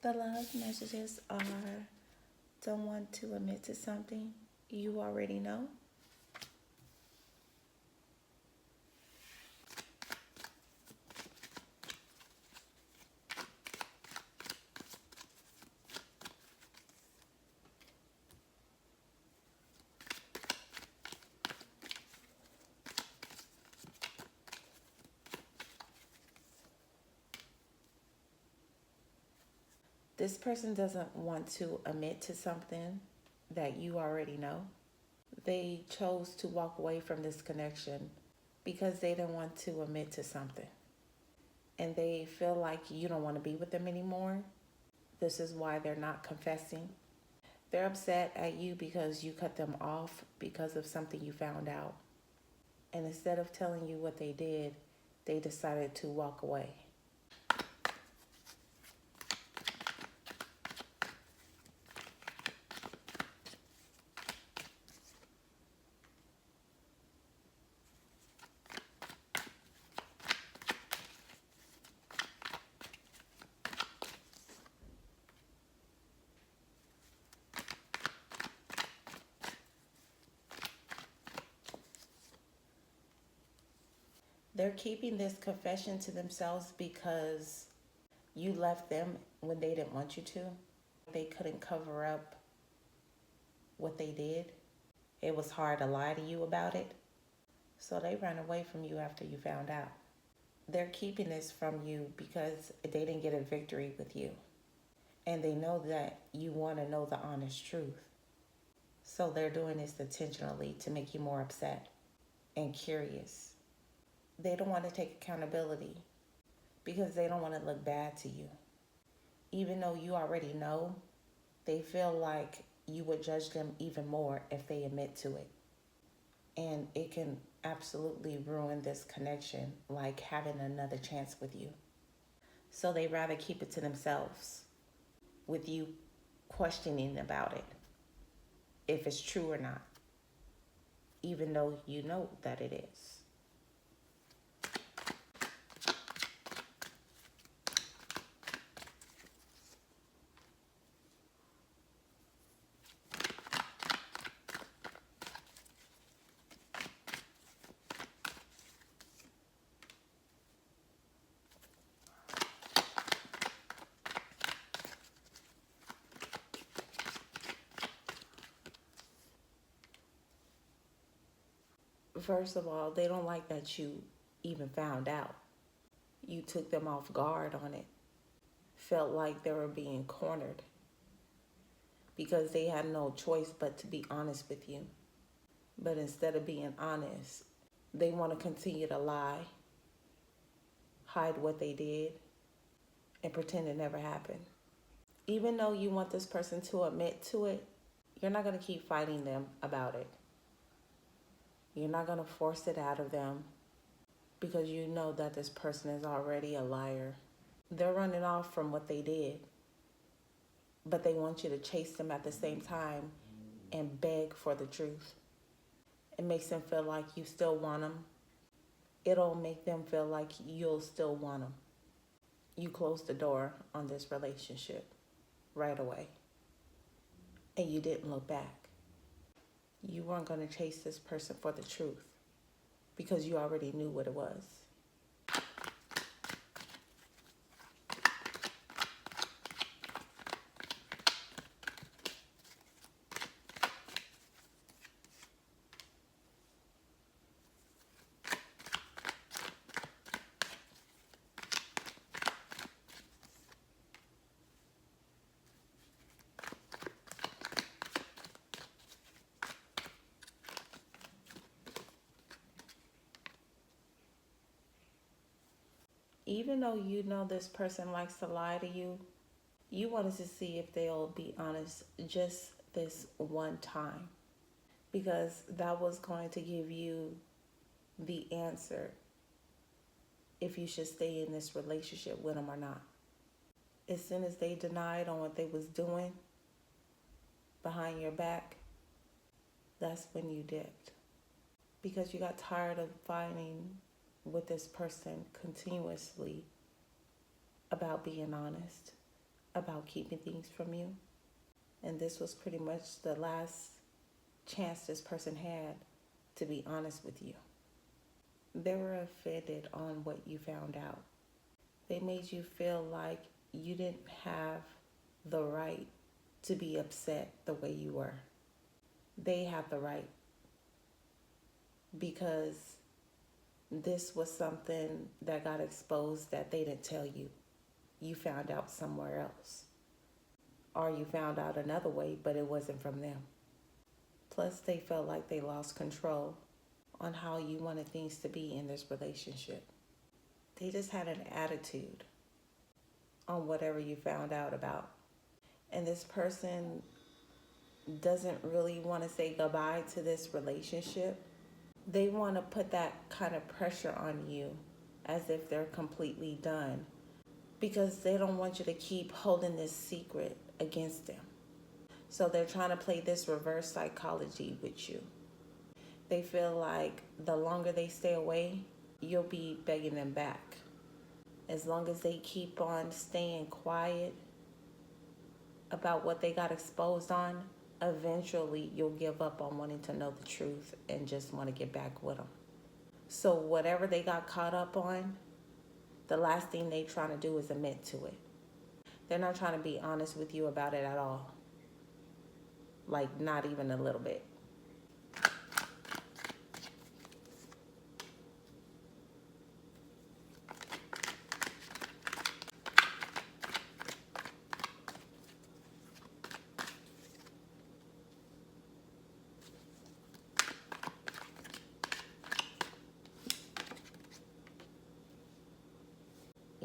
The love messages are don't want to admit to something you already know. This person doesn't want to admit to something that you already know. They chose to walk away from this connection because they didn't want to admit to something. And they feel like you don't want to be with them anymore. This is why they're not confessing. They're upset at you because you cut them off because of something you found out. And instead of telling you what they did, they decided to walk away. They're keeping this confession to themselves because you left them when they didn't want you to. They couldn't cover up what they did. It was hard to lie to you about it. So they ran away from you after you found out. They're keeping this from you because they didn't get a victory with you. And they know that you want to know the honest truth. So they're doing this intentionally to make you more upset and curious. They don't want to take accountability because they don't want to look bad to you. Even though you already know, they feel like you would judge them even more if they admit to it. And it can absolutely ruin this connection, like having another chance with you. So they rather keep it to themselves with you questioning about it, if it's true or not, even though you know that it is. First of all, they don't like that you even found out. You took them off guard on it. Felt like they were being cornered because they had no choice but to be honest with you. But instead of being honest, they want to continue to lie, hide what they did, and pretend it never happened. Even though you want this person to admit to it, you're not going to keep fighting them about it. You're not going to force it out of them because you know that this person is already a liar. They're running off from what they did, but they want you to chase them at the same time and beg for the truth. It makes them feel like you still want them. It'll make them feel like you'll still want them. You closed the door on this relationship right away, and you didn't look back. You weren't going to chase this person for the truth because you already knew what it was. Even though you know this person likes to lie to you, you wanted to see if they'll be honest just this one time, because that was going to give you the answer if you should stay in this relationship with them or not. As soon as they denied on what they was doing behind your back, that's when you dipped, because you got tired of fighting with this person continuously about being honest, about keeping things from you. And this was pretty much the last chance this person had to be honest with you. They were offended on what you found out. They made you feel like you didn't have the right to be upset the way you were. They have the right, because this was something that got exposed that they didn't tell you. You found out somewhere else. Or you found out another way, but it wasn't from them. Plus, they felt like they lost control on how you wanted things to be in this relationship. They just had an attitude on whatever you found out about. And this person doesn't really want to say goodbye to this relationship. They want to put that kind of pressure on you as if they're completely done, because they don't want you to keep holding this secret against them. So they're trying to play this reverse psychology with you. They feel like the longer they stay away, you'll be begging them back. As long as they keep on staying quiet about what they got exposed on, eventually you'll give up on wanting to know the truth and just want to get back with them. So whatever they got caught up on, the last thing they trying to do is admit to it. They're not trying to be honest with you about it at all. Like, not even a little bit.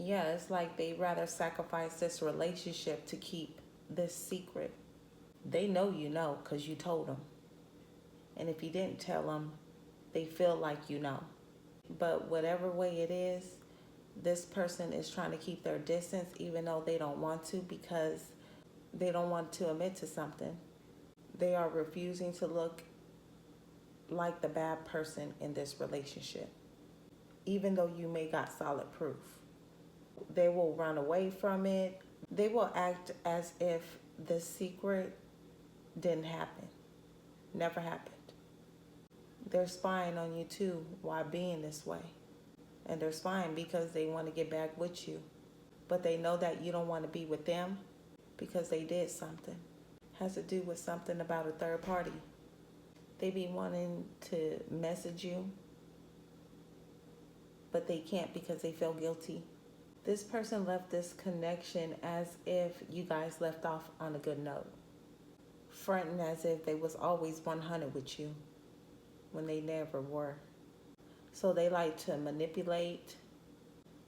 Yeah, it's like they rather sacrifice this relationship to keep this secret. They know you know because you told them. And if you didn't tell them, they feel like you know. But whatever way it is, this person is trying to keep their distance even though they don't want to, because they don't want to admit to something. They are refusing to look like the bad person in this relationship, even though you may got solid proof. They will run away from it. They will act as if the secret didn't happen, never happened. They're spying on you too while being this way. And they're spying because they want to get back with you. But they know that you don't want to be with them because they did something. Has to do with something about a third party. They be wanting to message you, but they can't because they feel guilty. This person left this connection as if you guys left off on a good note. Fronting as if they was always 100 with you when they never were. So they like to manipulate.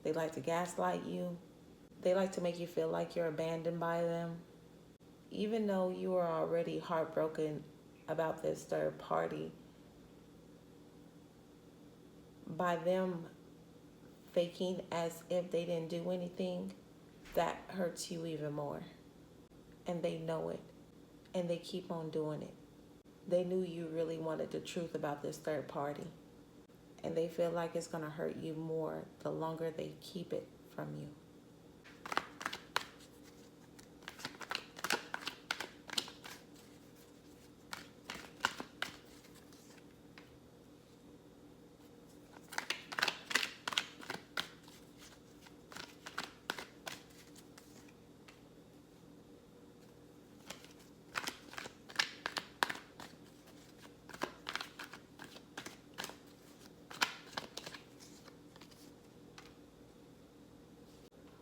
They like to gaslight you. They like to make you feel like you're abandoned by them. Even though you are already heartbroken about this third party, by them faking as if they didn't do anything, that hurts you even more. And they know it. And they keep on doing it. They knew you really wanted the truth about this third party. And they feel like it's going to hurt you more the longer they keep it from you.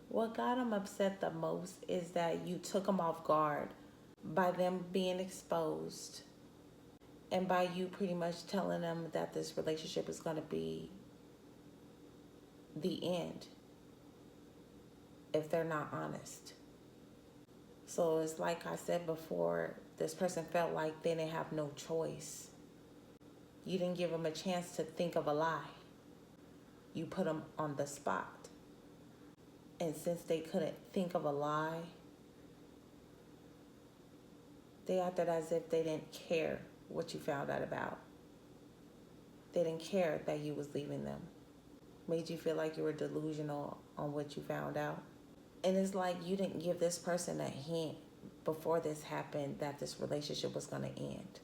What got them upset the most is that you took them off guard by them being exposed and by you pretty much telling them that this relationship is going to be the end if they're not honest. So it's like I said before, this person felt like they didn't have no choice. You didn't give them a chance to think of a lie. You put them on the spot. And since they couldn't think of a lie, they acted as if they didn't care what you found out about. They didn't care that you was leaving them. Made you feel like you were delusional on what you found out. And it's like you didn't give this person a hint before this happened that this relationship was going to end.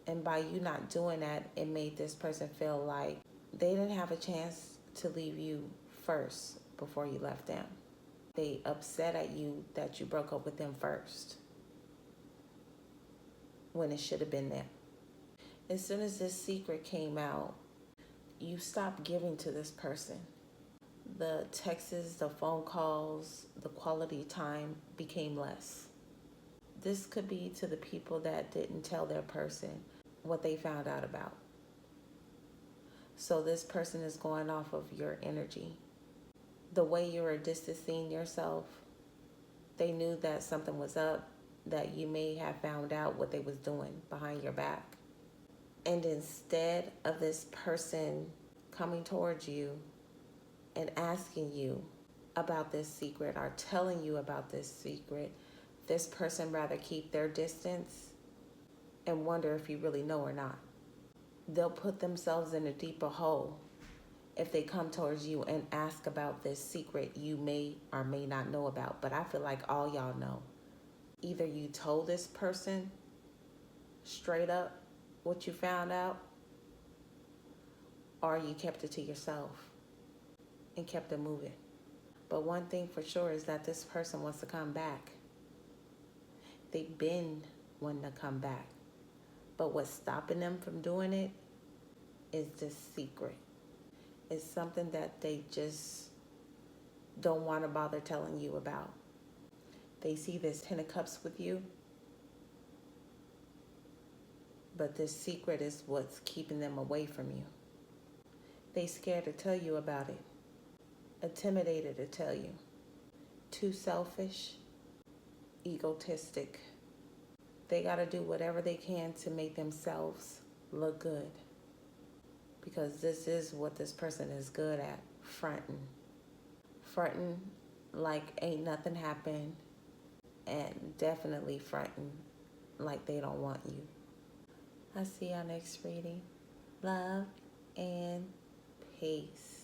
And by you not doing that, it made this person feel like they didn't have a chance to leave you first before you left them. They upset at you that you broke up with them first when it should have been them. As soon as this secret came out, you stopped giving to this person. The texts, the phone calls, the quality time became less. This could be to the people that didn't tell their person what they found out about. So this person is going off of your energy. The way you were distancing yourself, they knew that something was up, that you may have found out what they was doing behind your back. And instead of this person coming towards you and asking you about this secret or telling you about this secret, this person rather keep their distance and wonder if you really know or not. They'll put themselves in a deeper hole if they come towards you and ask about this secret you may or may not know about. But I feel like all y'all know. Either you told this person straight up what you found out, or you kept it to yourself and kept it moving. But one thing for sure is that this person wants to come back. They've been wanting to come back. But what's stopping them from doing it is this secret. It's something that they just don't want to bother telling you about. They see this 10 of cups with you, but this secret is what's keeping them away from you. They scared to tell you about it, intimidated to tell you, too selfish, egotistic. They got to do whatever they can to make themselves look good, because this is what this person is good at, fronting like ain't nothing happened, and definitely fronting like they don't want you. I'll see y'all next reading. Love and peace.